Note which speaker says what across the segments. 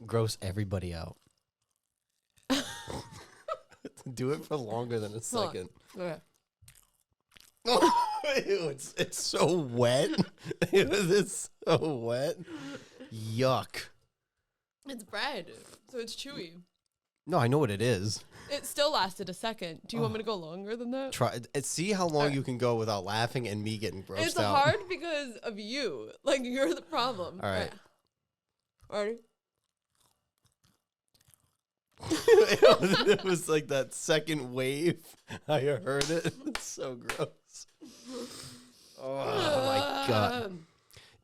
Speaker 1: Gross everybody out. Do it for longer than a second.
Speaker 2: Okay.
Speaker 1: Ew, it's so wet. It's so wet. Yuck.
Speaker 2: It's bread, so it's chewy.
Speaker 1: No, I know what it is.
Speaker 2: It still lasted a second. Do you want me to go longer than that?
Speaker 1: Try. See how long you can go without laughing and me getting grossed
Speaker 2: It's
Speaker 1: out.
Speaker 2: hard because of you. Like, you're the problem.
Speaker 1: All right.
Speaker 2: Ready?
Speaker 1: It was like that second wave. I heard it. It's so gross. Oh my God.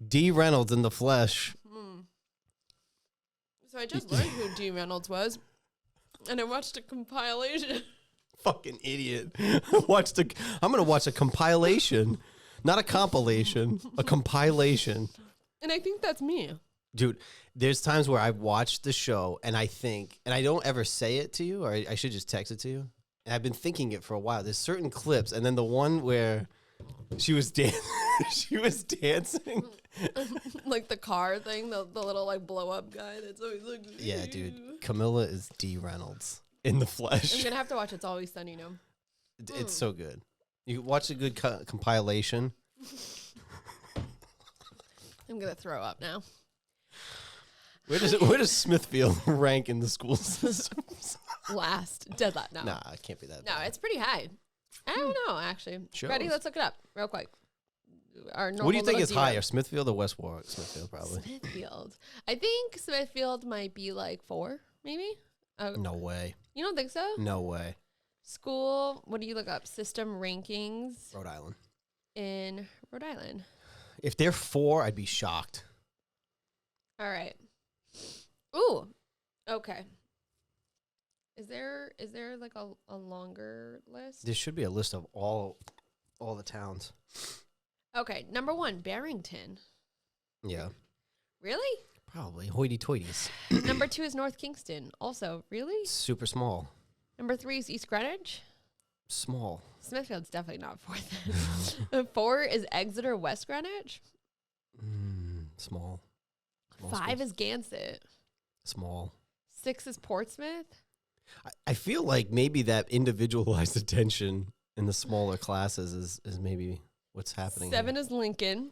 Speaker 1: D. Reynolds in the flesh.
Speaker 2: So I just learned who D. Reynolds was, and I watched a compilation.
Speaker 1: Fucking idiot. I'm gonna watch a compilation. Not a compilation. A compilation.
Speaker 2: And I think that's me.
Speaker 1: Dude, there's times where I've watched the show and I think, and I don't ever say it to you, or I should just text it to you. And I've been thinking it for a while. There's certain clips, and then the one where she was dancing.
Speaker 2: Like the car thing, the little like blow up guy that's always like.
Speaker 1: Yeah, dude. Camilla is D. Reynolds in the flesh.
Speaker 2: I'm gonna have to watch It's Always Sunny now.
Speaker 1: It's so good. You watch a good compilation.
Speaker 2: I'm gonna throw up now.
Speaker 1: Where does Smithfield rank in the school systems?
Speaker 2: Last. Dead last. No.
Speaker 1: Nah, it can't be that
Speaker 2: No,
Speaker 1: bad.
Speaker 2: it's pretty high. I don't know, actually. Ready?
Speaker 1: Shows.
Speaker 2: Let's look it up real quick. Our
Speaker 1: What do you think
Speaker 2: little
Speaker 1: is higher, Smithfield or West Warwick? Smithfield, probably.
Speaker 2: Smithfield. I think Smithfield might be like 4, maybe.
Speaker 1: No way.
Speaker 2: You don't think so?
Speaker 1: No way.
Speaker 2: School. What do you look up? System rankings
Speaker 1: Rhode Island.
Speaker 2: in Rhode Island.
Speaker 1: If they're 4, I'd be shocked.
Speaker 2: All right. Ooh. Okay. Is there like a longer list?
Speaker 1: There should be a list of all the towns.
Speaker 2: Okay. Number 1, Barrington.
Speaker 1: Yeah.
Speaker 2: Really?
Speaker 1: Probably. Hoity-toities.
Speaker 2: Number 2 is North Kingston. Also, really?
Speaker 1: Super small.
Speaker 2: Number 3 is East Greenwich.
Speaker 1: Small.
Speaker 2: Smithfield's definitely not 4th. Then. 4 is Exeter, West Greenwich.
Speaker 1: Small.
Speaker 2: 5 is Gansett.
Speaker 1: Small.
Speaker 2: 6 is Portsmouth.
Speaker 1: I feel like maybe that individualized attention in the smaller classes is maybe what's happening.
Speaker 2: 7 is Lincoln.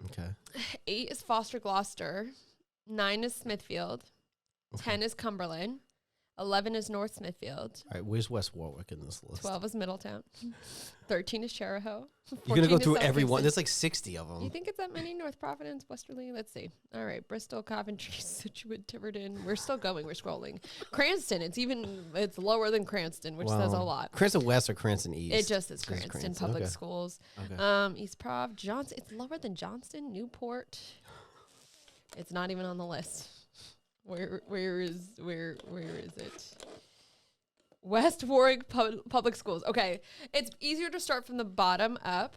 Speaker 1: Okay.
Speaker 2: 8 is Foster Gloucester. 9 is Smithfield. 10 is Cumberland. 11 is North Smithfield.
Speaker 1: All right, where's West Warwick in this list?
Speaker 2: 12 is Middletown. 13 is Cherahoe.
Speaker 1: You're going to go
Speaker 2: 14 is
Speaker 1: through
Speaker 2: South
Speaker 1: every one.
Speaker 2: Kingston.
Speaker 1: There's like 60 of
Speaker 2: You
Speaker 1: them.
Speaker 2: think it's that many? North Providence, Westerly? Let's see. All right. Bristol, Coventry, Situate, Tiverton. We're still going. We're scrolling. Cranston. It's lower than Cranston, which says a lot.
Speaker 1: Cranston West or Cranston East?
Speaker 2: It just says Cranston Public
Speaker 1: Okay.
Speaker 2: Schools.
Speaker 1: Okay.
Speaker 2: East Prov, Johnson. It's lower than Johnston, Newport. It's not even on the list. Where is it? West Warwick Public Schools. Okay, it's easier to start from the bottom up.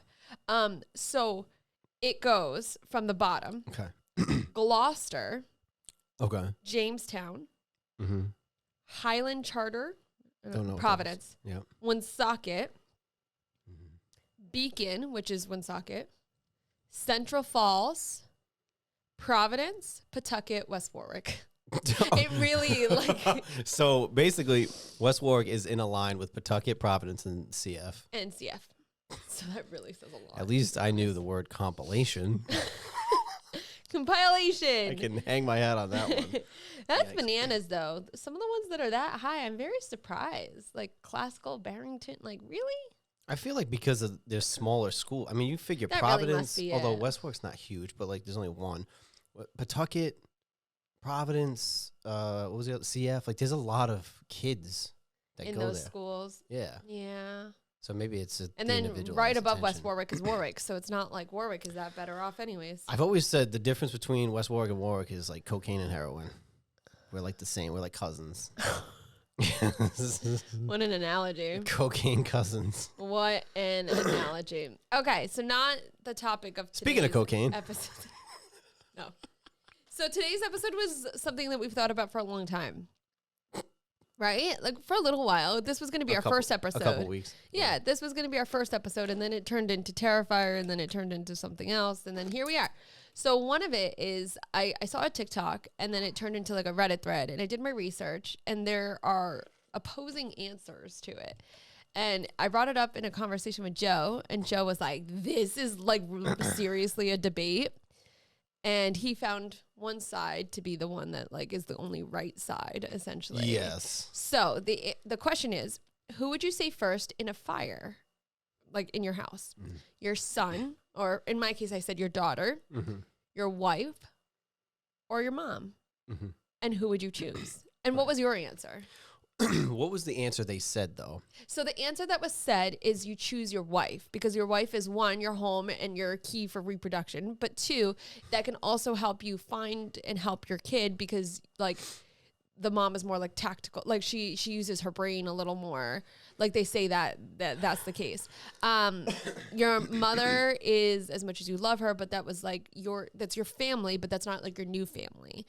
Speaker 2: So it goes from the bottom.
Speaker 1: Okay.
Speaker 2: Gloucester,
Speaker 1: Okay.
Speaker 2: Jamestown,
Speaker 1: Mm-hmm.
Speaker 2: Highland Charter,
Speaker 1: Don't know what
Speaker 2: Providence,
Speaker 1: that is. Yep.
Speaker 2: Woonsocket, Beacon, which is Woonsocket, Central Falls, Providence, Pawtucket, West Warwick. It really like
Speaker 1: So basically, West Warwick is in a line with Pawtucket, Providence, and CF.
Speaker 2: NCF. So that really says a lot.
Speaker 1: At least I knew the word compilation.
Speaker 2: Compilation.
Speaker 1: I can hang my hat on that one.
Speaker 2: That's
Speaker 1: Yikes.
Speaker 2: bananas, though. Some of the ones that are that high, I'm very surprised. Like Classical, Barrington, like really?
Speaker 1: I feel like because of their smaller school. I mean, you figure
Speaker 2: That really
Speaker 1: Providence,
Speaker 2: must be
Speaker 1: although
Speaker 2: it.
Speaker 1: West Warwick's not huge, but like there's only one. Pawtucket, Providence, what was the other? CF. Like there's a lot of kids that
Speaker 2: In
Speaker 1: go
Speaker 2: those
Speaker 1: there.
Speaker 2: schools.
Speaker 1: Yeah.
Speaker 2: Yeah.
Speaker 1: So maybe it's
Speaker 2: And then right above West Warwick is Warwick. So it's not like Warwick is that better off anyways.
Speaker 1: I've always said the difference between West Warwick and Warwick is like cocaine and heroin. We're like the same. We're like cousins.
Speaker 2: What an analogy.
Speaker 1: Cocaine cousins.
Speaker 2: What an analogy. Okay, so not the topic of today's
Speaker 1: Speaking of cocaine.
Speaker 2: episode. No. So today's episode was something that we've thought about for a long time. Right? Like for a little while. This was going to be our first episode.
Speaker 1: A couple weeks.
Speaker 2: Yeah, this was going to be our first episode, and then it turned into Terrifier, and then it turned into something else, and then here we are. So one of it is I saw a TikTok and then it turned into like a Reddit thread, and I did my research, and there are opposing answers to it. And I brought it up in a conversation with Joe, and Joe was like, this is like seriously a debate. And he found one side to be the one that like is the only right side, essentially.
Speaker 1: Yes.
Speaker 2: So the question is, who would you save first in a fire, like in your house? Mm-hmm. Your son, or in my case, I said your daughter, mm-hmm. your wife, or your mom? Mm-hmm. And who would you choose? And what was your answer?
Speaker 1: What was the answer they said, though?
Speaker 2: So the answer that was said is you choose your wife, because your wife is, one, your home and your key for reproduction, but two, that can also help you find and help your kid, because like the mom is more like tactical, like she uses her brain a little more, like they say that's the case. Your mother is, as much as you love her, but that was like that's your family, but that's not like your new family.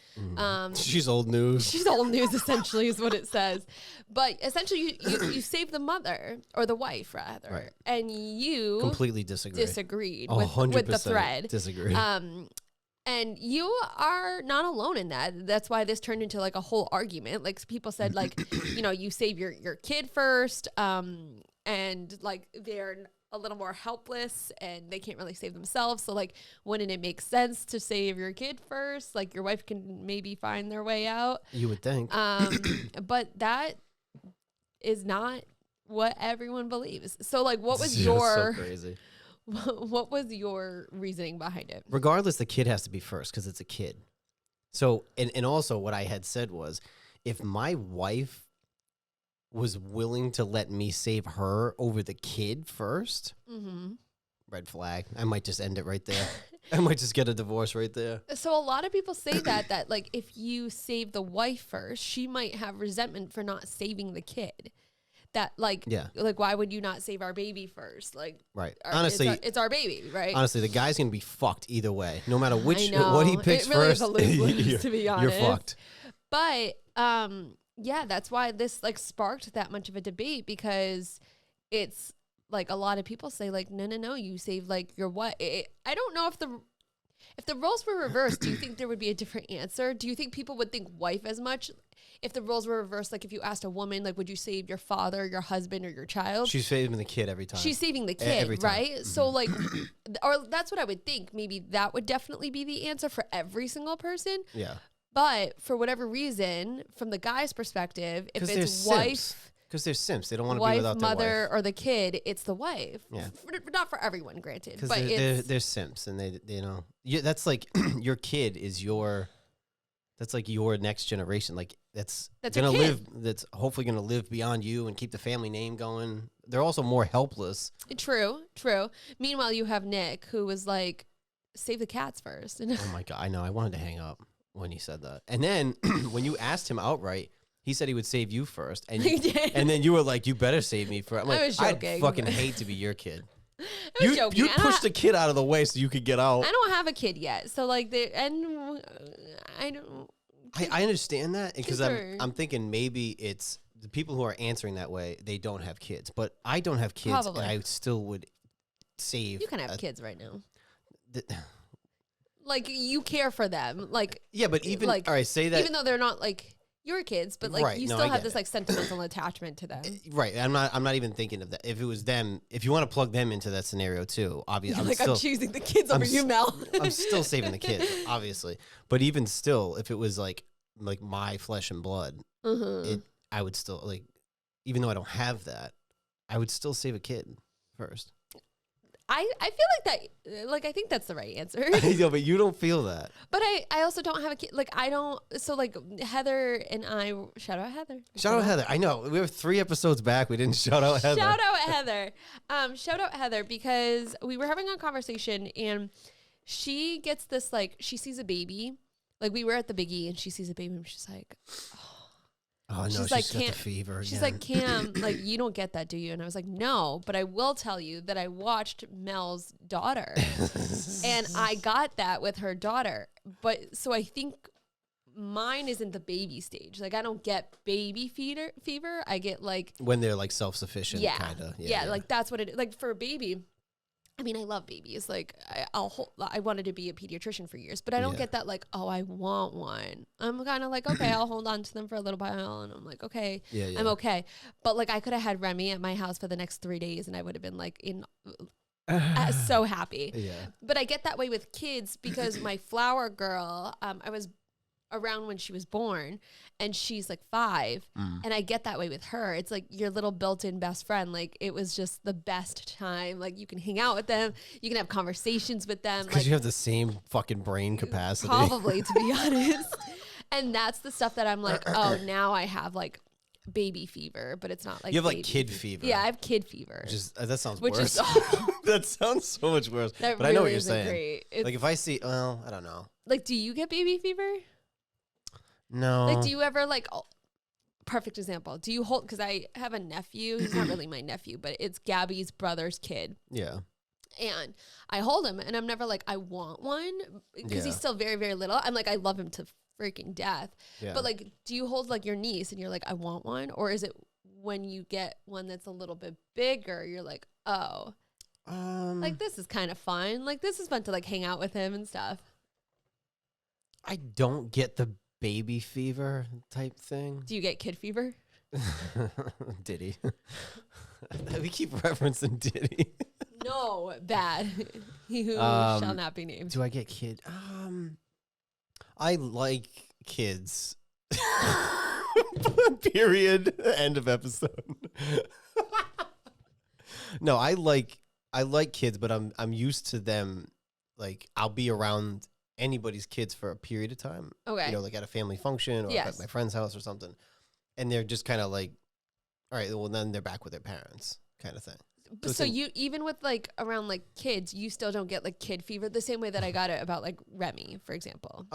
Speaker 1: She's old news.
Speaker 2: She's old news, essentially, is what it says. But essentially, you save the mother, or the wife rather,
Speaker 1: right.
Speaker 2: And you
Speaker 1: completely disagreed
Speaker 2: with the thread.
Speaker 1: Disagree.
Speaker 2: And you are not alone in that. That's why this turned into like a whole argument. Like people said, like, you save your kid first, and like they're a little more helpless and they can't really save themselves. So like, wouldn't it make sense to save your kid first? Like your wife can maybe find their way out.
Speaker 1: You would think.
Speaker 2: But that is not what everyone believes. So like, what was
Speaker 1: so
Speaker 2: your
Speaker 1: crazy?
Speaker 2: What was your reasoning behind it?
Speaker 1: Regardless, the kid has to be first because it's a kid. So, and also what I had said was, if my wife was willing to let me save her over the kid first, mm-hmm. red flag. I might just end it right there. I might just get a divorce right there.
Speaker 2: So a lot of people say that like if you save the wife first, she might have resentment for not saving the kid. That like, like why would you not save our baby first? Like,
Speaker 1: right. Honestly,
Speaker 2: it's our baby, right?
Speaker 1: Honestly, the guy's gonna be fucked either way, no matter what he picks
Speaker 2: it really
Speaker 1: first.
Speaker 2: Is a lose-lose, to be honest,
Speaker 1: you're fucked.
Speaker 2: But yeah, that's why this like sparked that much of a debate, because it's like a lot of people say like, no, you save like your what? I don't know if the roles were reversed. Do you think there would be a different answer? Do you think people would think wife as much? If the roles were reversed, like if you asked a woman, like, would you save your father, your husband, or your child?
Speaker 1: She's saving the kid every time.
Speaker 2: She's saving the kid, every time. Right? Mm-hmm. So like, or that's what I would think. Maybe that would definitely be the answer for every single person.
Speaker 1: Yeah.
Speaker 2: But for whatever reason, from the guy's perspective, if it's wife,
Speaker 1: because they're simps, they don't want to be
Speaker 2: wife,
Speaker 1: without their
Speaker 2: mother,
Speaker 1: wife.
Speaker 2: or the kid, it's the wife.
Speaker 1: Yeah.
Speaker 2: Not for everyone, granted.
Speaker 1: Because they're simps, and they that's like your kid is your. That's like your next generation. Like that's gonna live. That's hopefully gonna live beyond you and keep the family name going. They're also more helpless.
Speaker 2: True. Meanwhile, you have Nick, who was like, "Save the cats first."
Speaker 1: Oh my god! I know. I wanted to hang up when he said that. And then when you asked him outright, he said he would save you first, and and then you were like, "You better save me first." I'm like, I was joking. I'd fucking hate to be your kid. You pushed the kid out of the way so you could get out.
Speaker 2: I don't have a kid yet, so like I don't.
Speaker 1: I understand that, because I'm thinking maybe it's the people who are answering that way. They don't have kids, but I don't have kids. Probably. And I still would save.
Speaker 2: You can have kids right now. Like you care for them, like
Speaker 1: but even like, all right, say that
Speaker 2: even though they're not like your kids, but like you still have this like sentimental attachment to them.
Speaker 1: Right. I'm not even thinking of that. If it was them, if you want to plug them into that scenario too, obviously
Speaker 2: I'm choosing the kids over you, Mel.
Speaker 1: I'm still saving the kids, obviously. But even still, if it was like my flesh and blood, I would still like, even though I don't have that, I would still save a kid first.
Speaker 2: I feel like that, like, I think that's the right answer.
Speaker 1: I know, but you don't feel that.
Speaker 2: But I also don't have a kid. Like, I don't. So, like, Heather and I, shout out Heather.
Speaker 1: Shout out Heather. I know. We were 3 episodes back. We didn't shout out Heather.
Speaker 2: Shout out Heather. Shout out Heather, because we were having a conversation and she gets this, like, she sees a baby. Like, we were at the Big E and she sees a baby and she's like,
Speaker 1: oh, no, she's like, got the fever
Speaker 2: She's
Speaker 1: again.
Speaker 2: like, Cam, like, you don't get that, do you? And I was like, no, but I will tell you that I watched Mel's daughter and I got that with her daughter. But so I think mine isn't the baby stage. Like, I don't get baby fever. I get like
Speaker 1: when they're like self-sufficient, kind of.
Speaker 2: Yeah, like that's what it is. Like for a baby, I mean, I love babies. Like, I wanted to be a pediatrician for years, but I don't
Speaker 1: Yeah.
Speaker 2: get that, like, oh, I want one. I'm kind of like, okay, I'll hold on to them for a little while. And I'm like, okay,
Speaker 1: Yeah, yeah.
Speaker 2: I'm okay. But, like, I could have had Remy at my house for the next 3 days and I would have been, like, so happy.
Speaker 1: Yeah.
Speaker 2: But I get that way with kids because my flower girl, I was around when she was born and she's like 5 and I get that way with her. It's like your little built-in best friend. Like it was just the best time. Like you can hang out with them, you can have conversations with them,
Speaker 1: Because
Speaker 2: like
Speaker 1: you have the same fucking brain capacity.
Speaker 2: probably, to be honest. And that's the stuff that I'm like, oh, now I have like baby fever, but it's not like
Speaker 1: You have like
Speaker 2: baby
Speaker 1: kid fever.
Speaker 2: Yeah, I have kid fever.
Speaker 1: Which is, that sounds
Speaker 2: Which
Speaker 1: worse.
Speaker 2: is awful.
Speaker 1: That sounds so much worse.
Speaker 2: That
Speaker 1: but I know what
Speaker 2: really
Speaker 1: you're
Speaker 2: isn't
Speaker 1: saying.
Speaker 2: great.
Speaker 1: Like if I see, well, I don't know.
Speaker 2: Like, do you get baby fever?
Speaker 1: No.
Speaker 2: Like, do you ever like? Perfect example. Do you hold? Because I have a nephew. He's not really my nephew, but it's Gabby's brother's kid.
Speaker 1: Yeah.
Speaker 2: And I hold him, and I'm never like, I want one, because he's
Speaker 1: Yeah.
Speaker 2: still very, very little. I'm like, I love him to freaking death.
Speaker 1: Yeah.
Speaker 2: But like, do you hold like your niece, and you're like, I want one, or is it when you get one that's a little bit bigger, you're like, oh, like this is kind of fun. Like this is fun to like hang out with him and stuff.
Speaker 1: I don't get the baby fever type thing.
Speaker 2: Do you get kid fever?
Speaker 1: Diddy. We keep referencing Diddy.
Speaker 2: No, bad. He who shall not be named.
Speaker 1: Do I get kid? I like kids. Period. End of episode. No, I like kids, but I'm used to them. Like I'll be around anybody's kids for a period of time.
Speaker 2: Okay.
Speaker 1: You know, like at a family function or
Speaker 2: Yes.
Speaker 1: at my friend's house or something. And they're just kind of like, all right, well then they're back with their parents kind of thing.
Speaker 2: So you, even with like around like kids, you still don't get like kid fever the same way that I got it about like Remy, for example.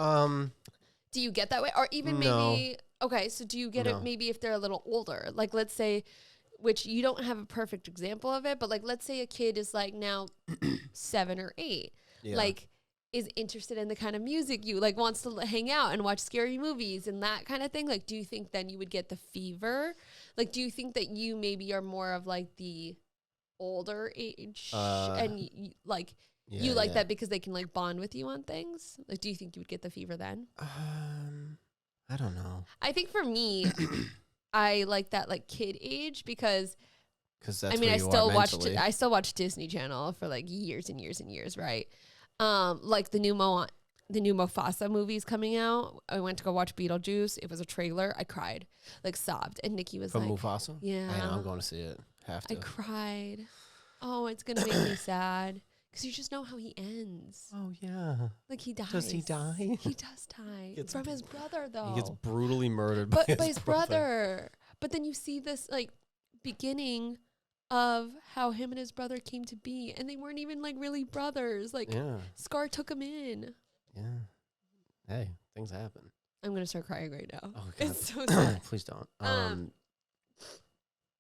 Speaker 2: Do you get that way? Or even
Speaker 1: No.
Speaker 2: maybe, okay, so do you get
Speaker 1: No.
Speaker 2: it maybe if they're a little older? Like let's say, which you don't have a perfect example of it, but like let's say a kid is like now 7 or 8.
Speaker 1: Yeah.
Speaker 2: Like is interested in the kind of music you like, wants to hang out and watch scary movies and that kind of thing. Like, do you think then you would get the fever? Like, do you think that you maybe are more of like the older age and you like that because they can like bond with you on things? Like, do you think you would get the fever then?
Speaker 1: I don't know.
Speaker 2: I think for me, I like that like kid age because
Speaker 1: That's
Speaker 2: I mean,
Speaker 1: where
Speaker 2: I
Speaker 1: you
Speaker 2: still
Speaker 1: are
Speaker 2: watched
Speaker 1: mentally.
Speaker 2: I still watch Disney Channel for like years and years and years, right? Like the new Mufasa movies coming out. I went to go watch Beetlejuice. It was a trailer. I cried, like sobbed, and Nikki was
Speaker 1: From
Speaker 2: like,
Speaker 1: Mufasa?
Speaker 2: "Yeah,
Speaker 1: I know, I'm going to see it. Have to.
Speaker 2: I cried. Oh, it's gonna make me sad because you just know how he ends.
Speaker 1: Oh, yeah.
Speaker 2: Like he dies.
Speaker 1: Does he die?
Speaker 2: He does die
Speaker 1: Gets
Speaker 2: from his brother, though.
Speaker 1: He gets brutally murdered
Speaker 2: but
Speaker 1: by
Speaker 2: by his brother. But then you see this like beginning of how him and his brother came to be, and they weren't even like really brothers. Like
Speaker 1: Yeah.
Speaker 2: Scar took him in.
Speaker 1: Yeah. Hey, things happen.
Speaker 2: I'm gonna start crying right now.
Speaker 1: Oh, God.
Speaker 2: It's so sad.
Speaker 1: Please don't.
Speaker 2: Um,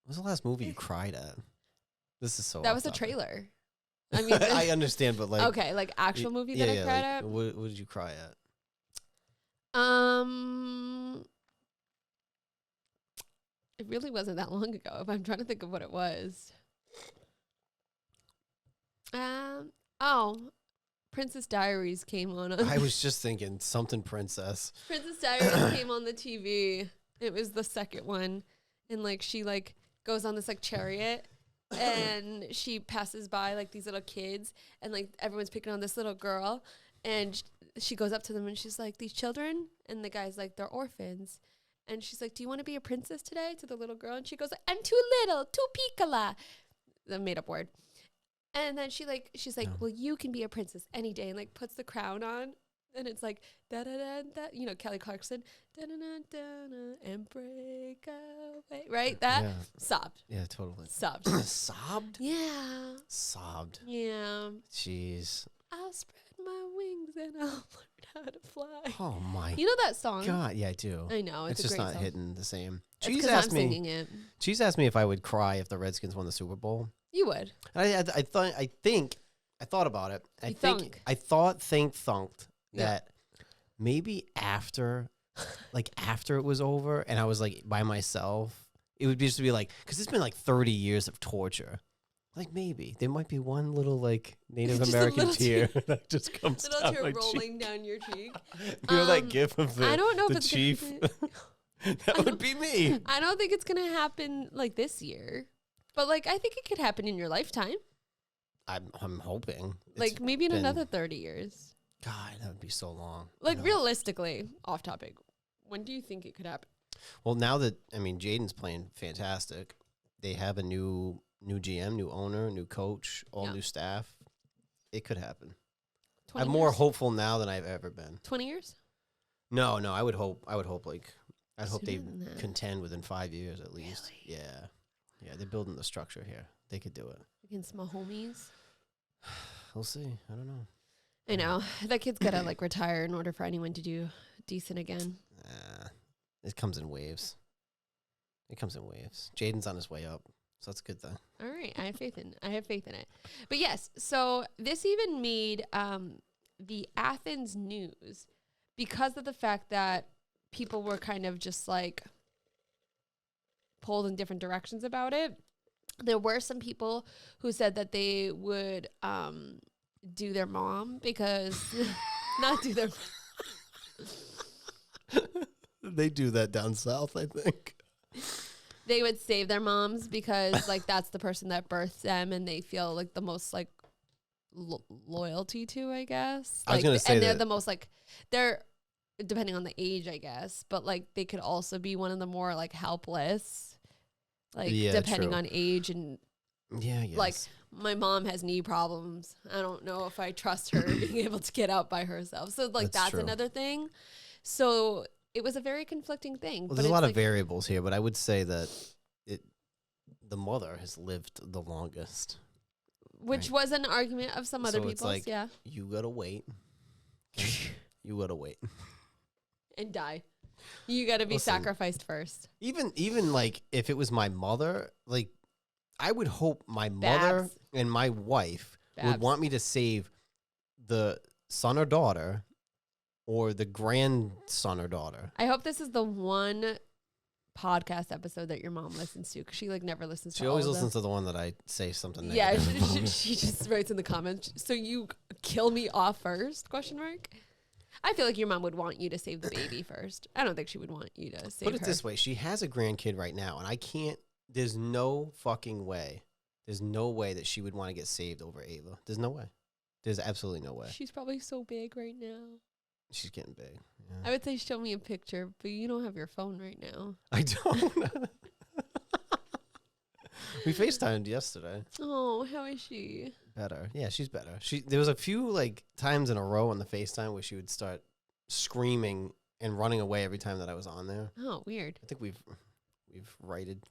Speaker 1: What was the last movie you cried at? This is so
Speaker 2: that
Speaker 1: off
Speaker 2: was a
Speaker 1: topic.
Speaker 2: trailer. I mean,
Speaker 1: I understand, but like...
Speaker 2: okay, like actual movie that I cried at.
Speaker 1: What did you cry at?
Speaker 2: It really wasn't that long ago. If I'm trying to think of what it was. Princess Diaries came on.
Speaker 1: I was just thinking something princess.
Speaker 2: Princess Diaries came on the TV. It was the second one, and like she like goes on this like chariot, and she passes by like these little kids, and like everyone's picking on this little girl, and she goes up to them and she's like, "These children," and the guy's like, "They're orphans." And she's like, "Do you want to be a princess today?" to the little girl. And she goes, "I'm too little, too piccola." The made up word. And then she's like, "Well, you can be a princess any day," and like puts the crown on. And it's like, da da da da, you know, Kelly Clarkson, da da da da, and break away. Right? That?
Speaker 1: Yeah.
Speaker 2: Sobbed.
Speaker 1: Yeah, totally.
Speaker 2: Sobbed.
Speaker 1: Sobbed?
Speaker 2: Yeah.
Speaker 1: Sobbed.
Speaker 2: Yeah.
Speaker 1: Jeez.
Speaker 2: I'll spread my wings and I'll learn how to fly.
Speaker 1: Oh, my
Speaker 2: You know that song?
Speaker 1: God. Yeah, I do.
Speaker 2: I know. It's a
Speaker 1: just
Speaker 2: great
Speaker 1: not
Speaker 2: song.
Speaker 1: hitting the same.
Speaker 2: It's
Speaker 1: Cheese
Speaker 2: 'cause
Speaker 1: asked
Speaker 2: I'm
Speaker 1: me.
Speaker 2: singing it.
Speaker 1: Cheese asked me if I would cry if the Redskins won the Super Bowl.
Speaker 2: You would.
Speaker 1: I thought about it. I thunked
Speaker 2: Yeah.
Speaker 1: that maybe after it was over and I was like by myself, it would just be like, because it's been like 30 years of torture. Like maybe there might be one little like Native
Speaker 2: Just a
Speaker 1: American
Speaker 2: little
Speaker 1: tear that just comes
Speaker 2: Little
Speaker 1: down
Speaker 2: tear
Speaker 1: my
Speaker 2: rolling
Speaker 1: cheek.
Speaker 2: down your cheek.
Speaker 1: You know that gif of
Speaker 2: I don't know
Speaker 1: the
Speaker 2: if it's
Speaker 1: chief? That would be me.
Speaker 2: I don't think it's gonna happen like this year, but like I think it could happen in your lifetime.
Speaker 1: I'm hoping.
Speaker 2: Like
Speaker 1: It's
Speaker 2: maybe in
Speaker 1: been-
Speaker 2: another 30 years.
Speaker 1: God, that would be so long.
Speaker 2: Like
Speaker 1: No.
Speaker 2: realistically, off topic. When do you think it could happen?
Speaker 1: Well, now that Jaden's playing fantastic, they have a new GM, new owner, new coach, all new staff. It could happen.
Speaker 2: 20
Speaker 1: I'm more
Speaker 2: years?
Speaker 1: hopeful now than I've ever been.
Speaker 2: 20 years?
Speaker 1: No, I would hope like I'd hope they
Speaker 2: Sooner than that.
Speaker 1: contend within 5 years at least.
Speaker 2: Really?
Speaker 1: Yeah, they're building the structure here. They could do it.
Speaker 2: Against my homies.
Speaker 1: We'll see. I don't know.
Speaker 2: I know. That kid's gotta like retire in order for anyone to do decent again.
Speaker 1: It comes in waves. Jaden's on his way up, so that's a good thing.
Speaker 2: All right. I have faith in it. But yes, so this even made the Athens news because of the fact that people were kind of just like pulled in different directions about it. There were some people who said that they would do their mom because not do their
Speaker 1: They do that down south, I think.
Speaker 2: they would save their moms because like that's the person that birthed them and they feel like the most like loyalty to, I guess.
Speaker 1: I was
Speaker 2: Like,
Speaker 1: gonna say
Speaker 2: and they're
Speaker 1: that-
Speaker 2: the most like they're depending on the age, I guess, but like they could also be one of the more like helpless, like
Speaker 1: Yeah,
Speaker 2: depending
Speaker 1: true.
Speaker 2: on age and
Speaker 1: Yeah, yes.
Speaker 2: like my mom has knee problems. I don't know if I trust her being able to get out by herself. So like that's
Speaker 1: true.
Speaker 2: another thing. So it was a very conflicting thing.
Speaker 1: Well,
Speaker 2: but
Speaker 1: there's a
Speaker 2: it's
Speaker 1: lot of
Speaker 2: like-
Speaker 1: variables here, but I would say that the mother has lived the longest.
Speaker 2: which
Speaker 1: Right.
Speaker 2: was an argument of some other
Speaker 1: So it's
Speaker 2: people's,
Speaker 1: like,
Speaker 2: yeah,
Speaker 1: You gotta wait. You gotta wait.
Speaker 2: and die. You got to be
Speaker 1: Listen.
Speaker 2: sacrificed first.
Speaker 1: Even like if it was my mother, like I would hope my mother
Speaker 2: Babs.
Speaker 1: and my wife would
Speaker 2: Babs.
Speaker 1: want me to save the son or daughter or the grandson or daughter.
Speaker 2: I hope this is the one podcast episode that your mom listens to because she like never listens
Speaker 1: She
Speaker 2: to
Speaker 1: always
Speaker 2: all of them.
Speaker 1: listens to the one that I say something
Speaker 2: Yeah,
Speaker 1: negative about.
Speaker 2: she just writes in the comments. So you kill me off first? Question mark. I feel like your mom would want you to save the baby first. I don't think she would want you to save
Speaker 1: Put it
Speaker 2: her.
Speaker 1: this way, she has a grandkid right now, and I can't. There's no fucking way. There's no way that she would want to get saved over Ava. There's no way. There's absolutely no way.
Speaker 2: She's probably so big right now.
Speaker 1: She's getting big. Yeah.
Speaker 2: I would say show me a picture, but you don't have your phone right now.
Speaker 1: I don't. We FaceTimed yesterday.
Speaker 2: Oh, how is she?
Speaker 1: Better. Yeah, she's better. There was a few like times in a row on the FaceTime where she would start screaming and running away every time that I was on there.
Speaker 2: Oh, weird.
Speaker 1: I think we've rotted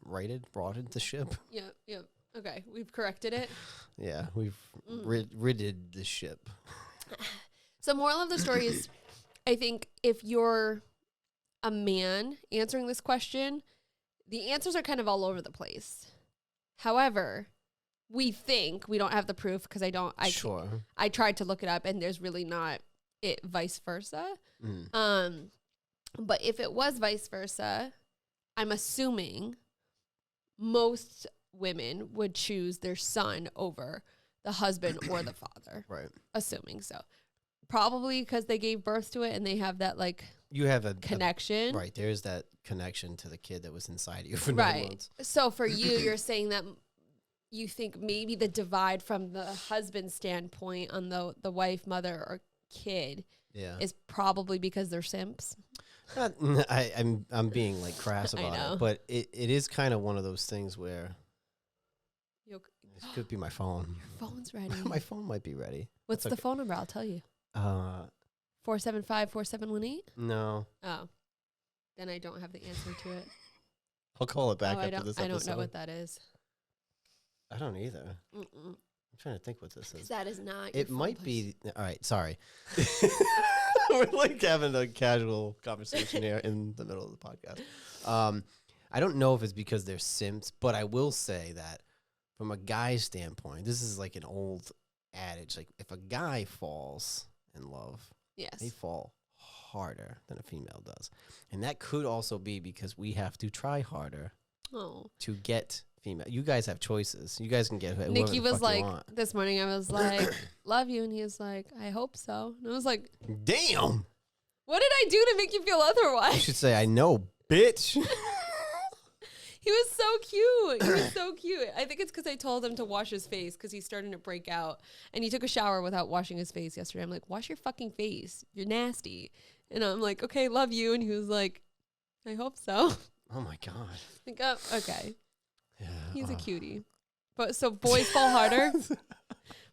Speaker 1: the ship.
Speaker 2: Yep. Okay, we've corrected it.
Speaker 1: Yeah, we've
Speaker 2: Mm.
Speaker 1: ridded the ship.
Speaker 2: So moral of the story is, I think if you're a man answering this question, the answers are kind of all over the place. However, we don't have the proof because
Speaker 1: Sure.
Speaker 2: I tried to look it up and there's really not it vice versa.
Speaker 1: Mm.
Speaker 2: But if it was vice versa, I'm assuming most women would choose their son over the husband or the father.
Speaker 1: Right.
Speaker 2: Assuming so. Probably because they gave birth to it and they have that like
Speaker 1: You have a
Speaker 2: connection.
Speaker 1: right. There's that connection to the kid that was inside you for 9
Speaker 2: Right.
Speaker 1: months.
Speaker 2: So for you, you're saying that you think maybe the divide from the husband's standpoint on the wife, mother, or kid
Speaker 1: Yeah.
Speaker 2: is probably because they're simps.
Speaker 1: I'm being like crass
Speaker 2: I
Speaker 1: about
Speaker 2: know.
Speaker 1: it, but it is kind of one of those things where
Speaker 2: Your
Speaker 1: this could be my phone.
Speaker 2: phone's ready.
Speaker 1: My phone might be ready.
Speaker 2: What's
Speaker 1: That's
Speaker 2: the phone number? I'll tell you. 475-4718?
Speaker 1: No.
Speaker 2: Oh. Then I don't have the answer to it.
Speaker 1: I'll call it back
Speaker 2: I
Speaker 1: after this
Speaker 2: don't
Speaker 1: episode.
Speaker 2: know what that is.
Speaker 1: I don't either.
Speaker 2: Mm-mm.
Speaker 1: I'm trying to think what this
Speaker 2: 'Cause
Speaker 1: is.
Speaker 2: that is not your
Speaker 1: It
Speaker 2: phone
Speaker 1: might
Speaker 2: push.
Speaker 1: be. All right, sorry. We're like having a casual conversation here in the middle of the podcast. I don't know if it's because they're simps, but I will say that from a guy's standpoint, this is like an old adage. Like if a guy falls in love,
Speaker 2: Yes.
Speaker 1: they fall harder than a female does. And that could also be because we have to try harder
Speaker 2: Oh.
Speaker 1: to get female. You guys have choices. You guys can get whoever
Speaker 2: Nikki
Speaker 1: the
Speaker 2: was
Speaker 1: fuck you
Speaker 2: like,
Speaker 1: want.
Speaker 2: this morning I was like, love you. And he was like, I hope so. And I was like,
Speaker 1: Damn.
Speaker 2: what did I do to make you feel
Speaker 1: You
Speaker 2: otherwise?
Speaker 1: should say, I know, bitch.
Speaker 2: He was so cute. He was so cute. I think it's because I told him to wash his face because he's starting to break out. And he took a shower without washing his face yesterday. I'm like, wash your fucking face. You're nasty. And I'm like, okay, love you. And he was like, I hope so.
Speaker 1: Oh my God.
Speaker 2: Like, oh, okay.
Speaker 1: Yeah.
Speaker 2: He's a cutie. But so boys fall harder.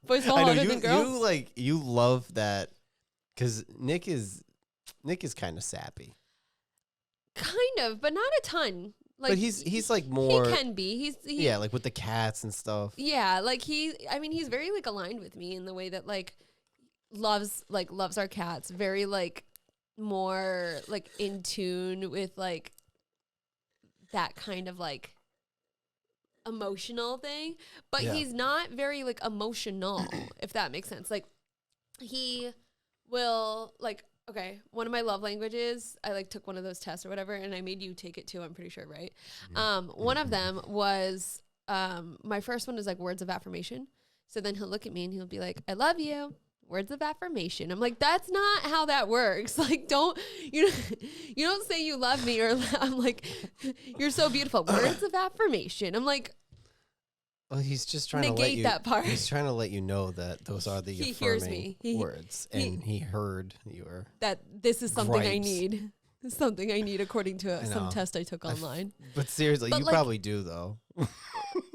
Speaker 2: Boys fall
Speaker 1: I know
Speaker 2: harder than girls.
Speaker 1: you love that because Nick is kind of sappy.
Speaker 2: Kind of, but not a ton. Like,
Speaker 1: But he's like more.
Speaker 2: He can be.
Speaker 1: Yeah, like with the cats and stuff.
Speaker 2: Yeah, like he's very like aligned with me in the way that like loves our cats. Very like more like in tune with like that kind of like emotional thing. But
Speaker 1: Yeah.
Speaker 2: he's not very like emotional, if that makes sense. Like he will like, okay, one of my love languages, I like took one of those tests or whatever, and I made you take it too, I'm pretty sure, right? One of them was, my first one is like words of affirmation. So then he'll look at me and he'll be like, I love you. Words of affirmation. I'm like, that's not how that works. Like, you don't say you love me, or I'm like, you're so beautiful. Words of affirmation. I'm like,
Speaker 1: Well, he's just trying
Speaker 2: negate
Speaker 1: to let you.
Speaker 2: that part.
Speaker 1: He's trying to let you know that those are the
Speaker 2: He
Speaker 1: affirming
Speaker 2: hears me.
Speaker 1: words, and he heard your.
Speaker 2: that this is something I
Speaker 1: gripes.
Speaker 2: need. It's something I need according to
Speaker 1: I
Speaker 2: some
Speaker 1: know.
Speaker 2: test I took online.
Speaker 1: But seriously,
Speaker 2: But
Speaker 1: you
Speaker 2: like-
Speaker 1: probably do though.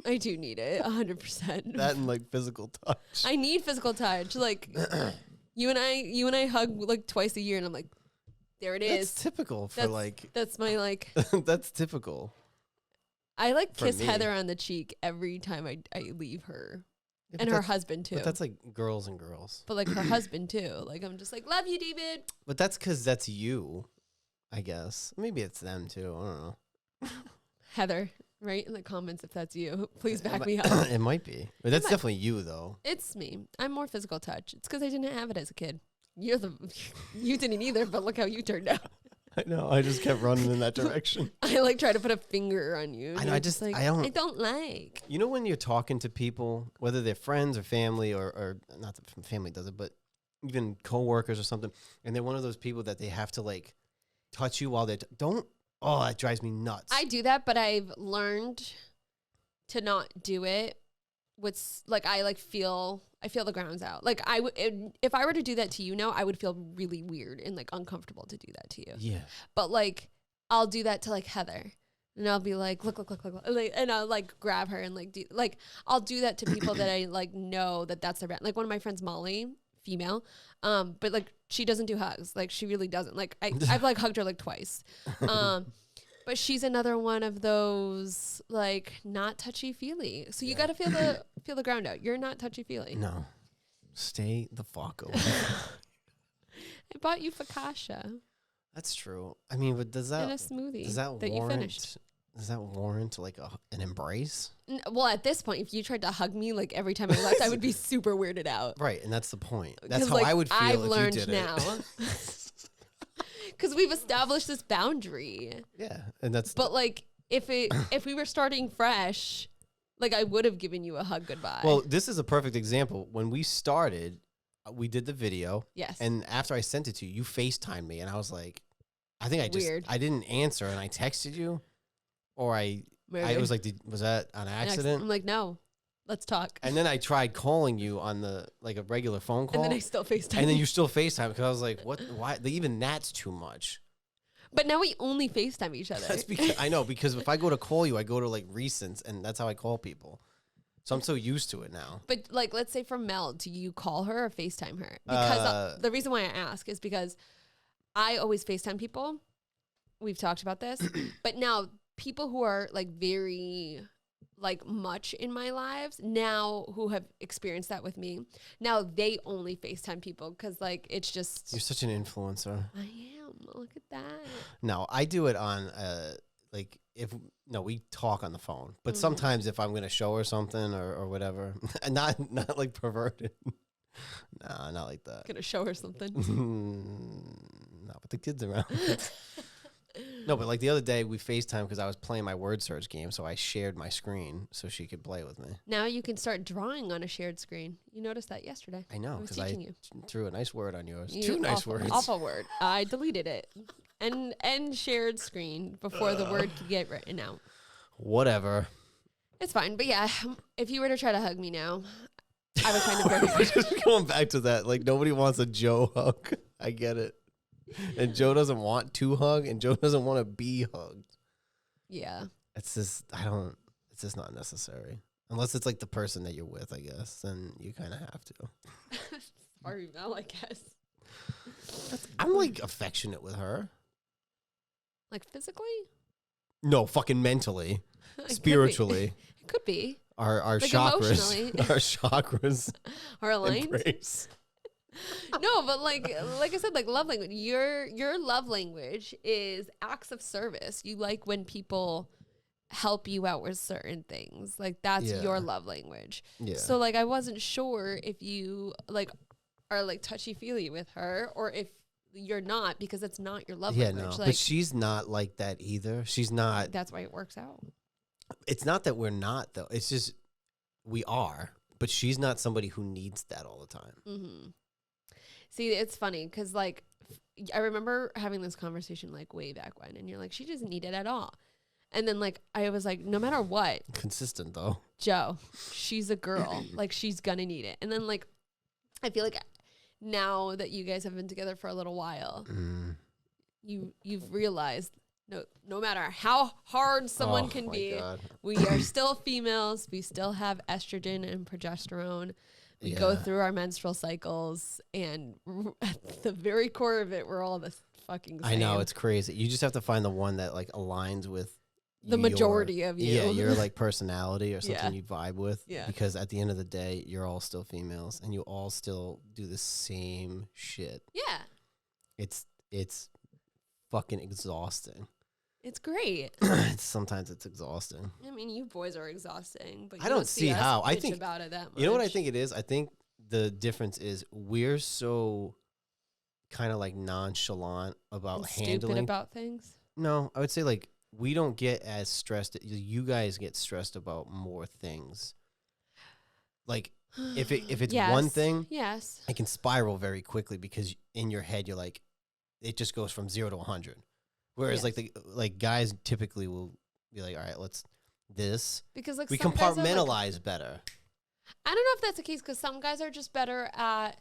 Speaker 2: I do need it, 100%.
Speaker 1: That and like physical touch.
Speaker 2: I need physical touch. Like you and I hug like twice a year, and I'm like, there it
Speaker 1: That's
Speaker 2: is.
Speaker 1: typical for
Speaker 2: That's-
Speaker 1: like.
Speaker 2: That's my like.
Speaker 1: That's typical.
Speaker 2: I like
Speaker 1: For
Speaker 2: kiss
Speaker 1: me.
Speaker 2: Heather on the cheek every time I leave her,
Speaker 1: Yeah,
Speaker 2: and
Speaker 1: but
Speaker 2: her
Speaker 1: that's-
Speaker 2: husband too.
Speaker 1: But that's like girls and girls.
Speaker 2: But like her husband too. Like I'm just like, love you, David.
Speaker 1: But that's because that's you, I guess. Maybe it's them too. I don't know.
Speaker 2: Heather, write in the comments if that's you. Please back
Speaker 1: It
Speaker 2: me
Speaker 1: mi-
Speaker 2: up.
Speaker 1: It might be, but that's
Speaker 2: might-
Speaker 1: definitely you though.
Speaker 2: It's me. I'm more physical touch. It's because I didn't have it as a kid. You didn't either, but look how you turned out.
Speaker 1: I know. I just kept running in that direction.
Speaker 2: I like try to put a finger on you. and
Speaker 1: I know,
Speaker 2: you're
Speaker 1: I just-
Speaker 2: like,
Speaker 1: I don't-
Speaker 2: I don't like.
Speaker 1: You know when you're talking to people, whether they're friends or family or not that family does it, but even coworkers or something, and they're one of those people that they have to like touch you while don't. Oh, that drives me nuts.
Speaker 2: I do that, but I've learned to not do it. Like I feel the grounds out. Like if I were to do that to you now, I would feel really weird and like uncomfortable to do that to you.
Speaker 1: Yeah.
Speaker 2: But like I'll do that to like Heather, and I'll be like, look, like, and I'll like grab her and like I'll do that to people that I like know that's their brand. Like one of my friends, Molly, female, but like she doesn't do hugs. Like she really doesn't. Like I've like hugged her like twice. But she's another one of those like not touchy feely. So you got to feel the ground out. You're not touchy feely.
Speaker 1: No. Stay the fuck away.
Speaker 2: I bought you focaccia
Speaker 1: That's true. I mean, but does
Speaker 2: in a
Speaker 1: that
Speaker 2: smoothie
Speaker 1: that
Speaker 2: you finished.
Speaker 1: does that warrant like an embrace?
Speaker 2: Well, at this point, if you tried to hug me like every time I left, I would be super weirded out.
Speaker 1: Right, and that's the point.
Speaker 2: 'Cause,
Speaker 1: That's how
Speaker 2: like,
Speaker 1: I would feel
Speaker 2: I've
Speaker 1: if
Speaker 2: learned
Speaker 1: you did
Speaker 2: now.
Speaker 1: it.
Speaker 2: Because we've established this boundary.
Speaker 1: Yeah, and that's
Speaker 2: But like, if we were starting fresh, like I would have given you a hug goodbye.
Speaker 1: well, this is a perfect example. When we started, we did the video,
Speaker 2: yes.
Speaker 1: and after I sent it to you, you FaceTimed me, and I was like, I think
Speaker 2: Weird.
Speaker 1: I didn't answer, and I texted you, or I was like, was that an accident?
Speaker 2: I'm like, no, let's talk.
Speaker 1: And then I tried calling you on the like a regular phone call,
Speaker 2: And then I still FaceTime.
Speaker 1: and then you still FaceTime because I was like, what? Why? Even that's too much.
Speaker 2: But now we only FaceTime each other.
Speaker 1: That's because I know because if I go to call you, I go to like recents, and that's how I call people. So I'm so used to it now.
Speaker 2: But like, let's say from Mel, do you call her or FaceTime her? Because the reason why I ask is because I always FaceTime people. We've talked about this. But now people who are like very like much in my lives now who have experienced that with me, now they only FaceTime people because like it's just
Speaker 1: You're such an influencer.
Speaker 2: I am. Look at that.
Speaker 1: No, I do it on like we talk on the phone, but sometimes if I'm gonna show her something or whatever, not like perverted. No, not like that.
Speaker 2: Gonna show her something.
Speaker 1: No, but the kids around. No, but like the other day we FaceTime because I was playing my word search game, so I shared my screen so she could play with me.
Speaker 2: Now you can start drawing on a shared screen. You noticed that yesterday.
Speaker 1: I know, because I threw a nice word on yours.
Speaker 2: You
Speaker 1: Two nice words.
Speaker 2: Awful word. I deleted it. And shared screen before the word could get written out.
Speaker 1: Whatever.
Speaker 2: It's fine. But yeah, if you were to try to hug me now, I would kind of very
Speaker 1: Just going back to that, like nobody wants a Joe hug. I get it. And Joe doesn't want to hug, and Joe doesn't want to be hugged.
Speaker 2: Yeah.
Speaker 1: It's just, it's just not necessary. Unless it's like the person that you're with, I guess. Then you kind of have to.
Speaker 2: Sorry, Mel, I guess.
Speaker 1: I'm like affectionate with her.
Speaker 2: Like physically?
Speaker 1: No, fucking mentally. Spiritually.
Speaker 2: It could be.
Speaker 1: Our
Speaker 2: Like
Speaker 1: chakras. Our chakras.
Speaker 2: Are aligned.
Speaker 1: Embrace.
Speaker 2: No, but like I said, like love language. Your love language is acts of service. You like when people help you out with certain things. Like that's your love language.
Speaker 1: Yeah.
Speaker 2: So like I wasn't sure if you like are like touchy feely with her or if you're not, because it's not your love language.
Speaker 1: No,
Speaker 2: Like,
Speaker 1: but she's not like that either. She's not.
Speaker 2: That's why it works out.
Speaker 1: It's not that we're not though. It's just we are, but she's not somebody who needs that all the time.
Speaker 2: Mm-hmm. See, it's funny because, like, I remember having this conversation, like, way back when, and you're like, she doesn't need it at all. And then, like, I was like, no matter what.
Speaker 1: Consistent, though.
Speaker 2: Joe, she's a girl. Like, she's gonna need it. And then, like, I feel like now that you guys have been together for a little while, you've realized, no matter how hard someone can be, we are still females. We still have estrogen and progesterone. We go through our menstrual cycles, and at the very core of it, we're all the fucking same.
Speaker 1: I know, it's crazy. You just have to find the one that like aligns with
Speaker 2: the majority of you.
Speaker 1: Yeah, your like personality or something you vibe with.
Speaker 2: Yeah.
Speaker 1: Because at the end of the day, you're all still females, and you all still do the same shit.
Speaker 2: Yeah.
Speaker 1: It's fucking exhausting.
Speaker 2: It's great.
Speaker 1: Sometimes it's exhausting.
Speaker 2: I mean, you boys are exhausting, but you
Speaker 1: I don't see
Speaker 2: us
Speaker 1: how. I
Speaker 2: bitch
Speaker 1: think
Speaker 2: about it that much.
Speaker 1: You know what I think it is? I think the difference is we're so kind of like nonchalant about
Speaker 2: and
Speaker 1: handling
Speaker 2: stupid about things.
Speaker 1: No, I would say like we don't get as stressed. You guys get stressed about more things. Like if it's one thing, it can spiral very quickly because in your head you're like, it just goes from 0 to 100. Whereas like guys typically will be like, all right, let's this
Speaker 2: because like
Speaker 1: we compartmentalize better.
Speaker 2: I don't know if that's the case because some guys are just better at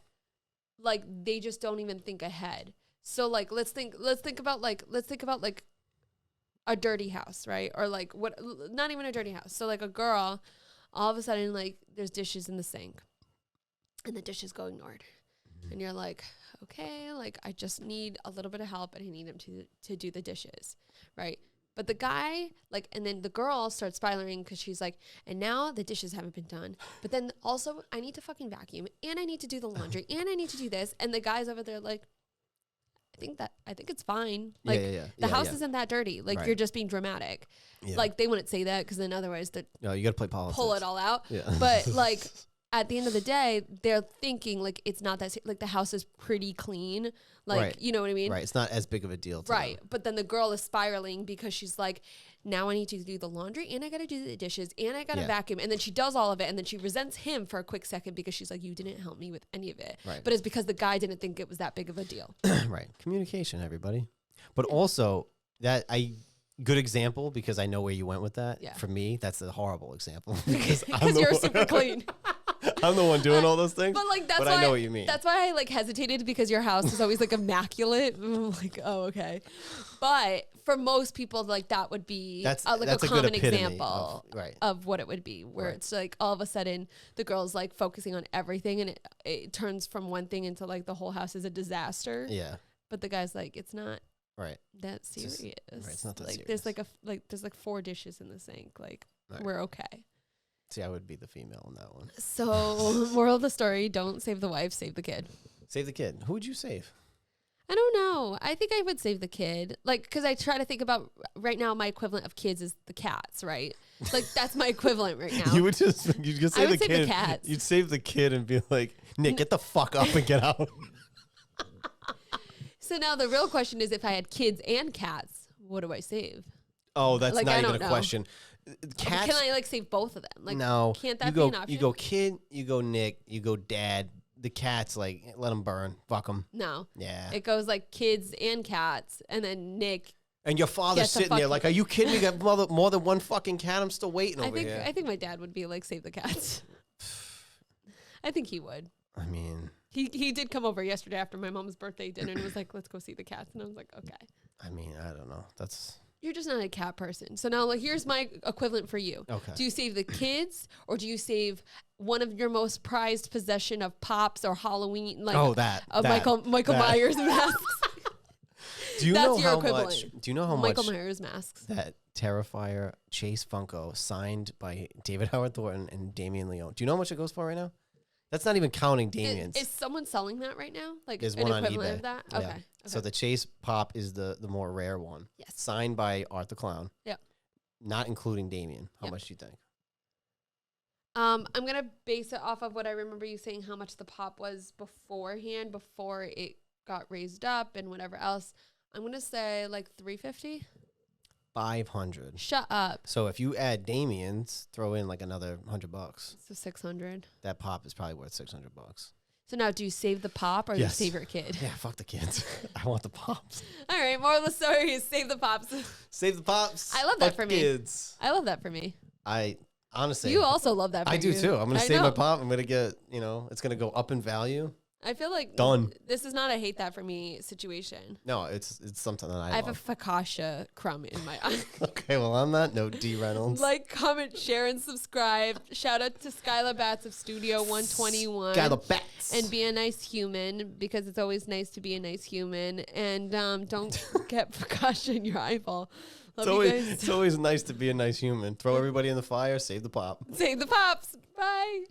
Speaker 2: like they just don't even think ahead. So like let's think about a dirty house, right? Or like what? Not even a dirty house. So like a girl, all of a sudden like there's dishes in the sink, and the dishes go ignored, and you're like, okay, like I just need a little bit of help and I need him to do the dishes, right? But the guy, like, and then the girl starts spiraling because she's like, and now the dishes haven't been done. But then also I need to fucking vacuum and I need to do the laundry and I need to do this. And the guy's over there like, I think it's fine. Like the house isn't that dirty. Like you're just being dramatic. Yeah. Like they wouldn't say that because then otherwise
Speaker 1: no, you got to play politics.
Speaker 2: Pull it all out.
Speaker 1: Yeah.
Speaker 2: But like at the end of the day, they're thinking like it's not that like the house is pretty clean. Like, you know what I mean?
Speaker 1: Right. It's not as big of a deal.
Speaker 2: Right. But then the girl is spiraling because she's like, now I need to do the laundry and I got to do the dishes and I got to vacuum. And then she does all of it. And then she resents him for a quick second because she's like, you didn't help me with any of it.
Speaker 1: Right.
Speaker 2: But it's because the guy didn't think it was that big of a deal.
Speaker 1: Right. Communication, everybody. But also good example because I know where you went with that. Yeah. For me, that's a horrible example because
Speaker 2: you're super clean.
Speaker 1: I'm the one doing all those things.
Speaker 2: But like that's why
Speaker 1: I know what you mean.
Speaker 2: That's why I like hesitated because your house is always like immaculate. I'm like, oh, okay. But for most people, like that would be that's a common example of what it would be, where it's like all of a sudden the girl's like focusing on everything and it turns from one thing into like the whole house is a disaster.
Speaker 1: Yeah.
Speaker 2: But the guy's like, it's not that serious.
Speaker 1: It's not that serious.
Speaker 2: There's like 4 dishes in the sink. Like we're okay.
Speaker 1: See, I would be the female in that one.
Speaker 2: So, moral of the story, don't save the wife, save the kid.
Speaker 1: Save the kid. Who would you save?
Speaker 2: I don't know. I think I would save the kid. Like, because I try to think about, right now, my equivalent of kids is the cats, right? Like, that's my equivalent right now.
Speaker 1: You'd just save the kid. The cats. You'd save the kid and be like, Nick, get the fuck up and get out.
Speaker 2: So now the real question is, if I had kids and cats, what do I save?
Speaker 1: Oh, that's
Speaker 2: Like,
Speaker 1: not
Speaker 2: I
Speaker 1: even
Speaker 2: don't
Speaker 1: a
Speaker 2: know.
Speaker 1: question. Cats.
Speaker 2: Can I like save both of them? Like,
Speaker 1: No.
Speaker 2: can't that
Speaker 1: you
Speaker 2: be
Speaker 1: go,
Speaker 2: an option?
Speaker 1: You go kid, you go Nick, you go dad. The cats, like, let them burn. Fuck them.
Speaker 2: No.
Speaker 1: Yeah.
Speaker 2: It goes like kids and cats, and then Nick.
Speaker 1: And your father's
Speaker 2: Gets a
Speaker 1: sitting there
Speaker 2: fucking-
Speaker 1: like, are you kidding me? Got more than one fucking cat. I'm still waiting over here.
Speaker 2: I think my dad would be like, save the cats. I think he would.
Speaker 1: I mean,
Speaker 2: He did come over yesterday after my mom's birthday dinner and was like, let's go see the cats. And I was like, okay.
Speaker 1: I don't know. That's
Speaker 2: You're just not a cat person. So now, like, here's my equivalent for you.
Speaker 1: okay.
Speaker 2: Do you save the kids, or do you save one of your most prized possession of Pops or Halloween, like Michael Myers masks?
Speaker 1: Do you
Speaker 2: That's
Speaker 1: know
Speaker 2: your
Speaker 1: how
Speaker 2: equivalent.
Speaker 1: much? Do you know how
Speaker 2: Michael
Speaker 1: much
Speaker 2: Myers masks.
Speaker 1: that Terrifier Chase Funko signed by David Howard Thornton and Damian Leone? Do you know how much it goes for right now? That's not even counting Damian's.
Speaker 2: Is someone selling that right now? Like
Speaker 1: There's
Speaker 2: an
Speaker 1: one on
Speaker 2: equivalent
Speaker 1: eBay.
Speaker 2: of that?
Speaker 1: Yeah.
Speaker 2: Okay.
Speaker 1: So the Chase Pop is the more rare one.
Speaker 2: Yes.
Speaker 1: Signed by Art the Clown.
Speaker 2: Yep.
Speaker 1: Not including Damien. How
Speaker 2: Yep.
Speaker 1: much do you think?
Speaker 2: I'm gonna base it off of what I remember you saying how much the pop was beforehand, before it got raised up and whatever else. I'm gonna say like $350.
Speaker 1: 500.
Speaker 2: Shut up.
Speaker 1: So if you add Damien's, throw in like another $100.
Speaker 2: So 600.
Speaker 1: That pop is probably worth $600.
Speaker 2: So now, do you save the pop or
Speaker 1: Yes.
Speaker 2: do you save your kid?
Speaker 1: Yeah, fuck the kids. I want the pops.
Speaker 2: All right, moral of the story is save the pops.
Speaker 1: Save the pops.
Speaker 2: I love that
Speaker 1: fuck
Speaker 2: for me.
Speaker 1: kids.
Speaker 2: I love that for me.
Speaker 1: I honestly.
Speaker 2: You also love that for
Speaker 1: I
Speaker 2: you.
Speaker 1: do too. I'm gonna
Speaker 2: I
Speaker 1: save my
Speaker 2: know.
Speaker 1: pop. I'm gonna get. It's gonna go up in value.
Speaker 2: I feel like
Speaker 1: Done.
Speaker 2: This is not a hate that for me situation.
Speaker 1: No, it's something that I
Speaker 2: have
Speaker 1: love.
Speaker 2: a fakasha crumb in my eye.
Speaker 1: Okay, well on that note, D Reynolds.
Speaker 2: Like, comment, share, and subscribe. Shout out to Skylar Batts of Studio 121.
Speaker 1: Skylar Batts.
Speaker 2: And be a nice human, because it's always nice to be a nice human. And don't get fakasha in your eyeball. Love you guys.
Speaker 1: It's always nice to be a nice human. Throw everybody in the fire. Save the pop.
Speaker 2: Save the pops. Bye.